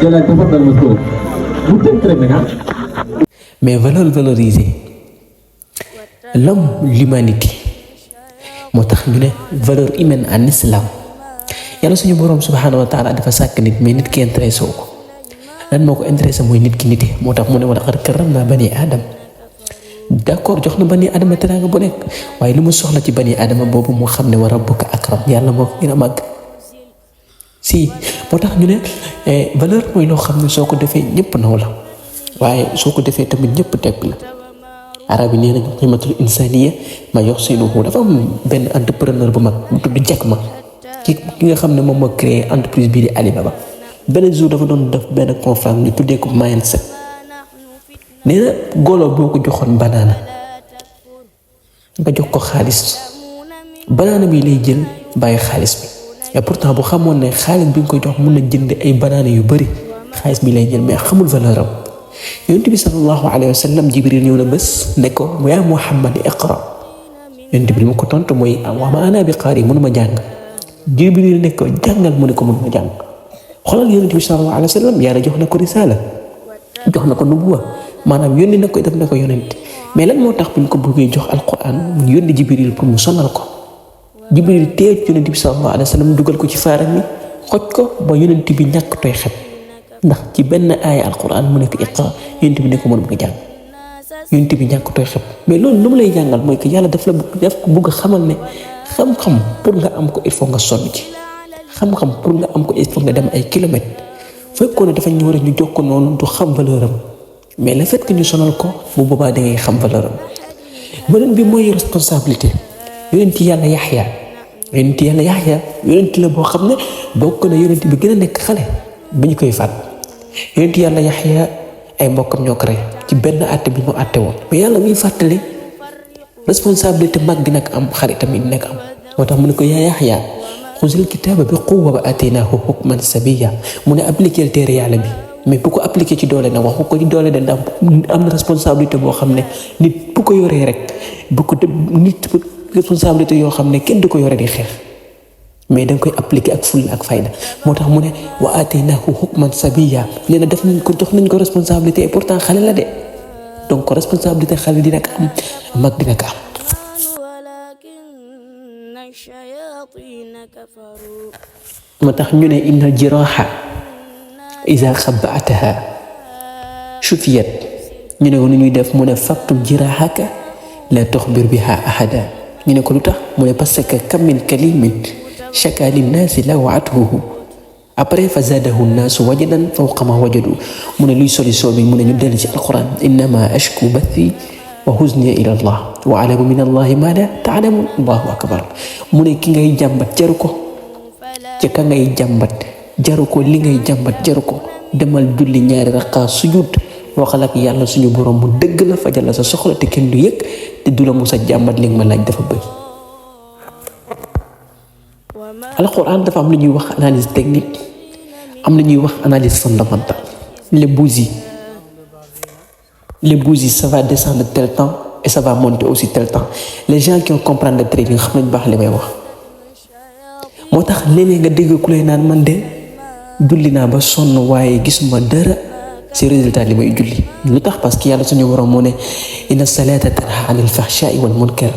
جلال تفضل مشكور ممكن ترميها. mais valoriser l'homme, l'humanité moo tax ñu ne valeur humaine en islam. yàlla suñu boroom subhaanahu wa taala dafa sàkk nit mais nit ki intéressé wu ko lan moo ko intéressé mooy nit ki nite moo tax mu ne wa laqad karramnaa bani aadam. d'accord jox na bani aadama teraanga bu nekk waaye li mu soxla ci bani aadama boobu moo xam ne wa rabbuka akram yàlla moo ko gën a màgg. si moo tax ñu ne valeur mooy loo xam ne soo ko defee ñëpp naw la waaye soo ko defee tamit ñëpp tepp la. arab yi nee nañu qiimatul insaaniya ma yuhsinuhu. dafa am benn entrepreneur bu mag bu tudd Jack Ma ki nga xam ne moom moo créé entreprise bii di Alibaba. benn jour dafa doon def benn conférence ñu tuddee ko mindset. nee na golo boo ko joxoon banaana nga jox ko xaalis banaana bi lay jël bàyyi xaalis bi et pourtant bu xamoon ne xaalis bi nga ko jox mun na jënd ay banaana yu bari xaalis bi lay jël mais xamul valeur am. yonent bi sallallahu alayhi wa sallam Jibril ñëw na bés ne ko yaa Muhammad iqra. yonent bi mu ko tontu mooy wa ma ana bi qaari mënuma jàng. Jibril ne ko jàngal mu ne ko mënuma jàng. xoolal yonent bi sallallahu alayhi wa sallam yàlla jox na ko risaala jox na ko nubuwa maanaam yónni na ko def na ko yonent mais lan moo tax bu ñu ko bëggee jox alquran mu yónni Jibril pour mu sonal ko. Jibril teew yonent bi sallallahu alayhi wa sallam dugal ko ci faaram mi xoj ko ba yonent bi ñàkk tooy xet ndax ci benn aaya alquran mu nekk iqra yonent bi ne ko mën nga jàng yonent bi ñàkk tooy xet mais loolu lu mu lay jàngal mooy que yàlla daf ko bëgg a xamal ne xam-xam pour nga am ko il faut nga sonn ci xam-xam pour nga am ko il faut nga dem ay kilomètres fekkoon ne dafa ñu war a ñu jox ko noonu du xam valeur am mais le fait que ñu sonal ko bu boobaa da ngay xam valeur am. beneen bi mooy responsabilité. yonent yàlla Yaxya yonent la boo xam ne bokk na yonent bi gën a nekk xale bi ñu koy faat. yonent yàlla Yaxya ay mbokkam ñoo ko rey ci benn àtte bi mu àtte woon mais yàlla muy fàttali responsabilité mag dina ko am xarit tamit dina ko am moo tax mu ne ko yaa Yaxya xuzil kitaaba bi quwwa wa ataynaahu hukman sabiyya mu ne appliquer téere yàlla bi mais bu ko appliquer ci doole nag waxu ko ci doole de ndax am na responsabilité boo xam ne nit bu ko yoree rek nit responsabilité yoo xam ne kenn du ko yore di xeex mais danga koy appliquer ak fulla ak fayda moo tax mu ne wa ataynaahu hukman sabiyya nee na def nañ ko jox nañ ko responsabilité et pourtant xale la de donc responsabilité xale dina ko am mag dina ko am. moo tax ñu ne innal jiraaha iza xabbataha shufiyat ñu ne nu ñuy def mu ne faktub jiraahaka la tuxbir biha ahada ñu ne ko lu tax mu ne parce que kam min kalimin shaka linnaasi lawatuhu après fa zadahu nnaasu wajadan fawqa ma wajadu mu ne luy solution bi mu ne ñu dellu ci alquran innama ashku bathi wa huzni ila allah wa alamu min allahi ma la taalamun allahu akbar mu ne ki ngay jàmbat jaru ko ci ka ngay jàmbat jaru ko li ngay jàmbat jaru ko demal julli ñaari raqaa sujud waxal ak yàlla suñu borom mu dëgg la fajal la sa soxla te kenn du yëg te du la musa jàmbat li nga ma laaj dafa bëri. alquran dafa am lu ñuy wax analyse technique am lu ñuy wax analyse fondamentale. les bougies ça va descendre tel temps et ça va monter aussi tel temps les gens qui ont comprendre le trading xam nañ baax li may wax. moo tax léeg-léeg nga dégg ku lay naan man de julli naa ba sonn waaye gisuma dara ci résultat li may julli lu tax parce que yàlla suñu borom moo ne inna salata tanha anil fahsha'i wal munkar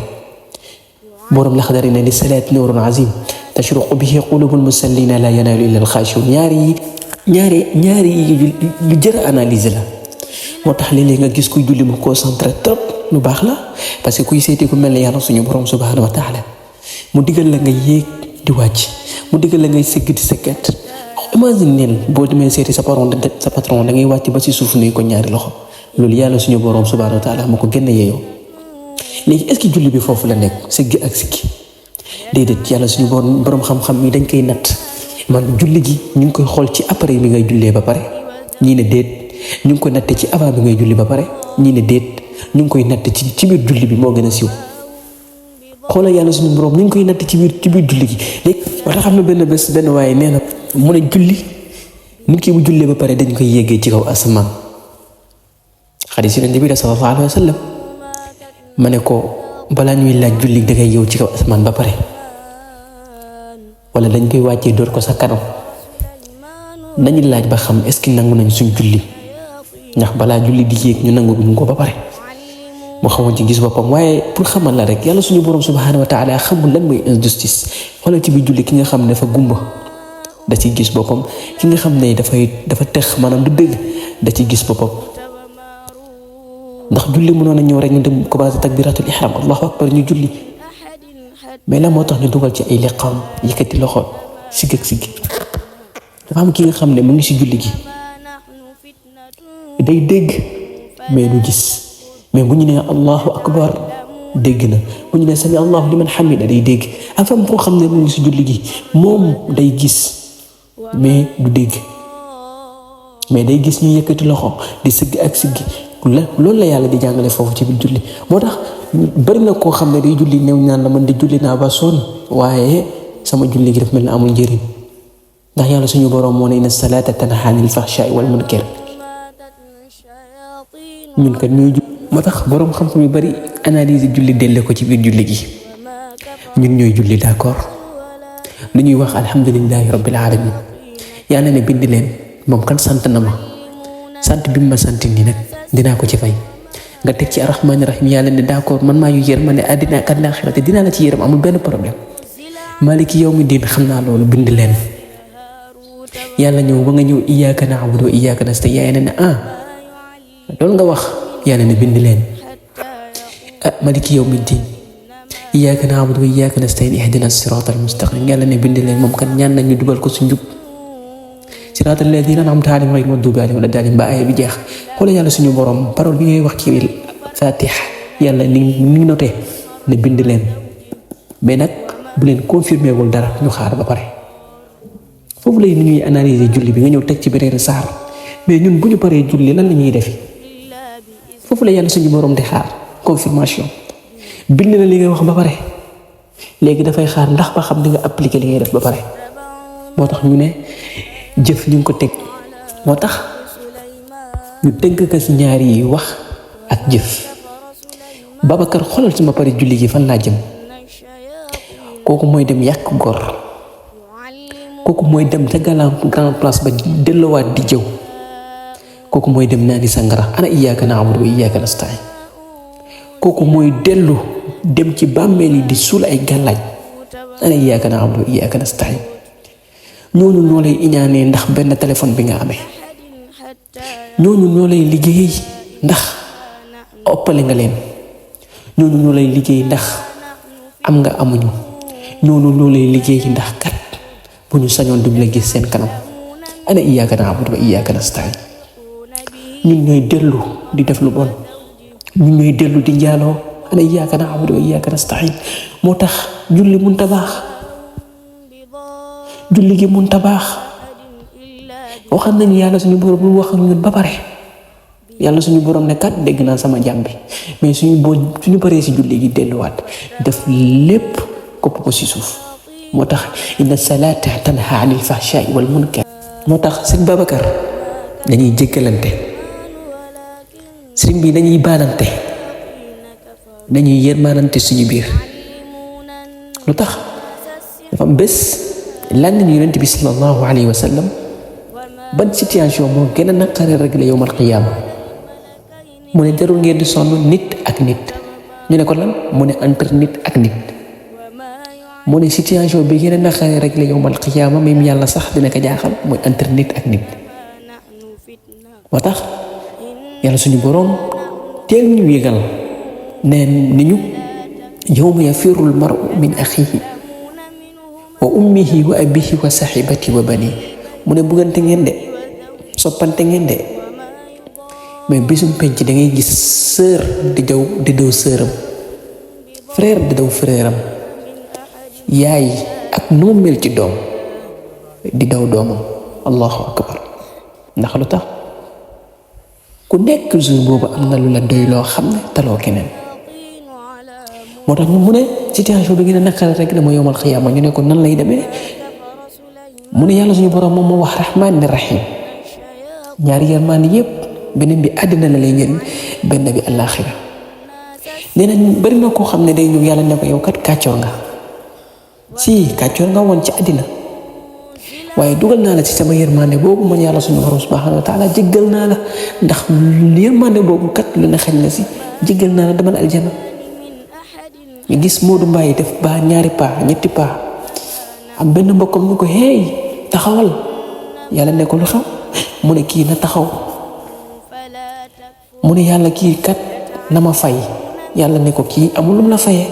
borom Laxdari ne li salaati nuurun azim tashruqu bihi qulubul musallina la yanaalu illa al-xaashi'uun ñaari lu jar a analyser la moo tax léeg-léeg nga gis kuy julli mu concentré trop lu baax la parce que kuy seeti ku mel ne yàlla suñu borom subhanahu wa taala mu digal la nga yéeg di wàcc mu digal la ngay sëgg di sëggat imagine neen boo demee seeti sa patron da ngay wàcc ba ci suuf nuyu ko ñaari loxo loolu yàlla suñu borom subhanahu wa taala moo ko gën a yeeyoo. léegi est-ce que julli bi foofu la nekk sëgg ak sikki déedéet yàlla suñu borom xam-xam yi dañ koy natt man julli gi ñu ngi koy xool ci appareil bi ngay jullee ba pare ñii ne déet ñu ngi koy natte ci avant bi ngay julli ba pare ñii ne déet ñu ngi koy natt ci biir julli bi moo gën a siiw. xoolal yàlla suñu borom ñu ngi koy natt ci biir julli gi léegi wax xam na benn bés benn waaye nee na mu ne julli nit ki bu jullee ba pare dañ koy yéegee ci kaw asamaan xadiis Yonent bi sallallahu alayhi wa sallam ma ne ko balaa ñuy laaj julli da ngay yow ci kaw asamaan ba pare wala dañ koy wàccee door ko sa kanam nañu laaj ba xam est-ce que nangu nañ suñ julli ndax balaa julli di yéeg ñu nangu buñ ko ba pare mu xamoon ci gis boppam. waaye pour xamal la rek yàlla suñu borom subhanahu wa taala xamul lan mooy injustice. xoolal ci biir julli ki nga xam ne dafa gumba da ciy gis boppam, ki nga xam ne dafa tex maanaam du dëgg da ciy gis boppam. ndax julli mënoon a ñëw rek ñu dem commencé takbiratul ihram allahu akbar ñu julli, mais la moo tax ñu dugal ci ay liqaam yëkkati loxo sigg ak sigg. dafa am ki nga xam ne mu ngi si julli gi day dégg mais du gis, mais bu ñu nee allahu akbar dégg na, bu ñu nee sami allahu liman hamida day dégg. ak am koo xam ne mu ngi si julli gi moom day gis mais du dégg, mais day gis ñu yëkkati loxo di sëgg ak siggi. loolu la yàlla di jàngale foofu ci biir julli. moo tax bari na koo xam ne day julli néew ñaan la man di julli naa ba sonn waaye sama julli gi daf mel ne amul njëriñ, ndax yàlla suñu borom moo ne inna salaata tanhaa anil fahshaa'i wal munkar. ñun kat ñooy moo tax borom xam-xam yu bari analyse julli delle ko ci biir julli gi. ñun ñooy julli d'accord lu ñuy wax alhamdulillahi rabbil alamin. yàlla ne bind leen moom kan sant na ma sant bi ma sant nii nag dinaa ko ci fay. nga teg ci arrahmaani rahim yàlla ne d'accord man maa yu yërëm ne àddina ak àllaaxira te dinaa la ci yërëm amul benn problème. maliki yawmi diin xam naa loolu bind leen. yàlla ñëw ba nga ñëw iyyaaka na'budu wa iyyaaka nasta'iin yàlla ne loolu nga wax yàlla ne bind leen. maliki yawmi diin iyyaaka na'budu wa iyyaaka nasta'iin ihdina siraatal mustaqiim yàlla ne bind leen moom kan ñaan nañu dugal ko su njub siraatal laziina an'amta alayhim ghayril maghduubi alayhim wa lad-daalliin ba aaya bi jeex. xoolal yàlla suñu borom parole bi ngay wax ci Faatiha yàlla ni ngi noté ne bind leen, mais nag bu leen confirmé wul dara ñu xaar ba pare. foofu lay ni ñuy analyser julli bi nga ñëw teg ci beneen saar, mais ñun bu ñu paree julli lan la ñuy defi foofu la yàlla suñu borom di xaar confirmation. bind na li ngay wax ba pare léegi dafay xaar ndax ba xam di nga appliquer li ngay def ba pare. moo tax ñu ne jëf ñu ngi ko teg, moo tax ñu tënk ko ci ñaar yi wax ak jëf. Babacar xoolal ci ma pare julli gi fan laa jëm. kooku mooy dem yàq gor, kooku mooy dem ca grand place ba delluwaat di jëw, kooku mooy dem naani sangara ana iyyaaka na'budu wa iyyaaka nasta'iin. kooku mooy dellu dem ci bàmmeel yi di suul ay gàllaaj ana iyyaaka na'budu wa iyyaaka nasta'iin. ñooñu ñoo lay iñaanee ndax benn téléphone bi nga amee, ñooñu ñoo lay liggéey ndax ëppale nga leen, ñooñu ñoo lay liggéey ndax am nga amuñu, ñooñu ñoo lay liggéey ndax kat bu ñu sañoon duñ la gis seen kanam ana iyyaaka na'budu wa iyyaaka nasta'iin. ñun ñooy dellu di def lu bon, ñun ñooy dellu di njaaloo ana iyyaaka na'budu wa iyyaaka nasta'iin. moo tax julli mun ta baax, julli gi mun ta baax. waxal nañu yàlla suñu borom lu wax ak ñun ba pare yàlla suñu borom ne kat dégg naa sama jàmm bi, mais suñu paree si julli gi delluwaat def lépp kopp ko si suuf. moo tax inna salaata tanhaa anil fahshaa'i wal munkar. moo tax sëñ Babacar dañuy jéggalante, sëriñ bi dañuy baalante, dañuy yërmaalante suñu biir. lu tax dafa am bés lan nañu yonent bi sallallahu alayhi wa sallam ban situation moo gën a naqare réglé yawmal qiyaama. mu ne jarul ngeen di sonn nit ak nit. ñu ne ko lan mu ne entre nit ak nit. mu ne situation bi gën a naqare réglé yawmal qiyaama même yàlla sax dina ko jaaxal mooy entre nit ak nit. moo tax yàlla suñu boroom teel ñu yëgal neen ni ñu yawma yafirrul mar'u min axiihi wa ummihi wa abiihi wa sahibatihi wa baniihi. mu ne buggante ngeen de soppante ngeen de, mais bisum penc da ngay gis sœur di daw sœuram, frère di daw frèram, yaay ak nu mu mel ci doom di daw doomam. allahu akbar. ndax lu tax ku nekk jour boobu am na lu la doy loo xam ne taloo keneen. moo tax mu ne situation bi gën a naqare rek la mooy yawmal xiyaama. ñu ne ko nan lay demee mu ne yàlla suñu borom moom moo wax rahmaan ne rahim, ñaari yërmande yépp beneen bi àddina la lay njëriñ, benn bi àllaaxira. nee na bari na koo xam ne day ñëw yàlla ne ko yow kat kàccoor nga, si kàccoor nga woon ci àddina waaye dugal naa la ci sama yërmande boobu man yàlla suñu borom subhanahu wa taala jéggal naa la ndax yërmande boobu kat lu ne xañ na si jéggal naa la demal aljana. ñu gis Modou Mbaye def ba ñaari paa ñetti paa am benn mbokkam ñu ko hey taxawal yàlla ne ko lu xew mu ne kii na taxaw mu ne yàlla kii kat na ma fay yàlla ne ko kii amul lu mu la fayee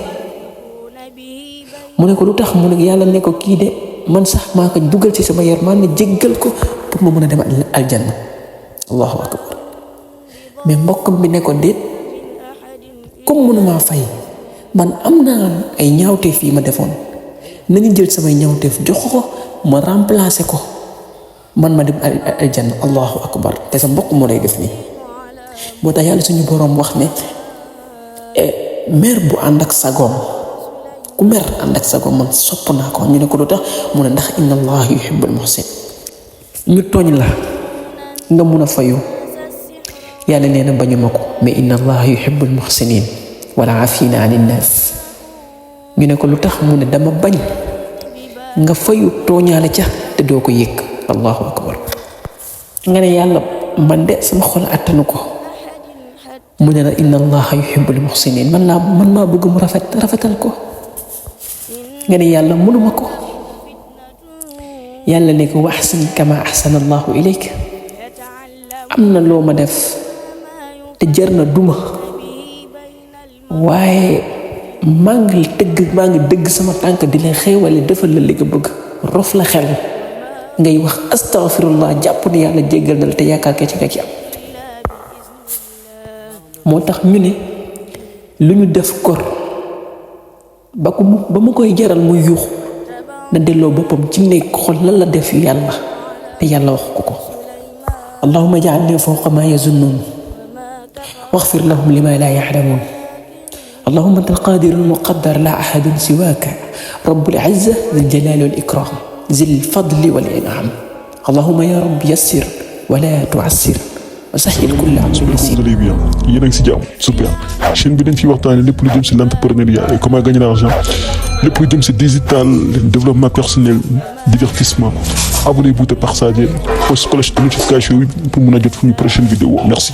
mu ne ko lu tax mu ne yàlla ne ko kii de man sax maa ko dugal ci sama yërmande jéggal ko pour ma mën a dem aljanna. allahu akbar. mais mbokkam bi ne ko déet comme mënumaa fay man am naa ay ñaawteef yi ma defoon nañu jël samay ñaawteef jox ko ma remplacer ko man ma dem aljanna. allahu akbar. te sa mbokk moo lay def nii moo tax yàlla suñu boroom wax ne mer bu ànd ak sagoom ku mer ànd ak sagoom man sopp naa ko. ñu ne ko lu tax mu ne ndax inna allah yuhibbul muhsin. ñu tooñ la nga mun a fayu yàlla nee na bañu ma ko mais inna allah yuhibbul muhsinin wala afina anin nas. ñu ne ko lu tax mu ne dama bañ nga fayu tooñaale ca te doo ko yëg. allahu akbar. nga ne yàlla man de sama xol attanu ko mu ne la inna allaha yuhibbul muhsinin man maa bëgg mu rafetal ko. nga ne yàlla mënuma ko yàlla ne ko waxsin kama ahsana allahu ilayk. am na loo ma def te jar na duma waaye maa ngi dëgg sama tànk di la xéewale defal la li nga bëgg rof la xel ngay wax astaghfirullah jàpp ne yàlla jéggal na la te yaakaar ke ci nga ci am. moo tax ñu ne lu ñu def kor ba mu koy jaral muy yuuxu na delloo boppam ci nekk xol lan la def yàlla te yàlla wax ko allahumma ja'alni fawqa ma yazunnun waghfir lahum lima la ya'lamun allahumma anta al-qadir al-muqaddar la ahadun siwaka rabbul izza dhil jalali wal ikram zil fadli wal in'am allahumma ya rabbi yassir wa la tu'assir sahil kulla amrin yasir. Vous allez bien, yéen a ngi si jàmm super. chaîne bi dañ ciy waxtaanee lépp lu jëm si l'entrepreneuriat et comment gagner l'argent lépp lu jëm si digital développement personnel divertissement. Abonnez-vous te partager post cloche de notification pour mën a jot fu ñu prochaine vidéo merci.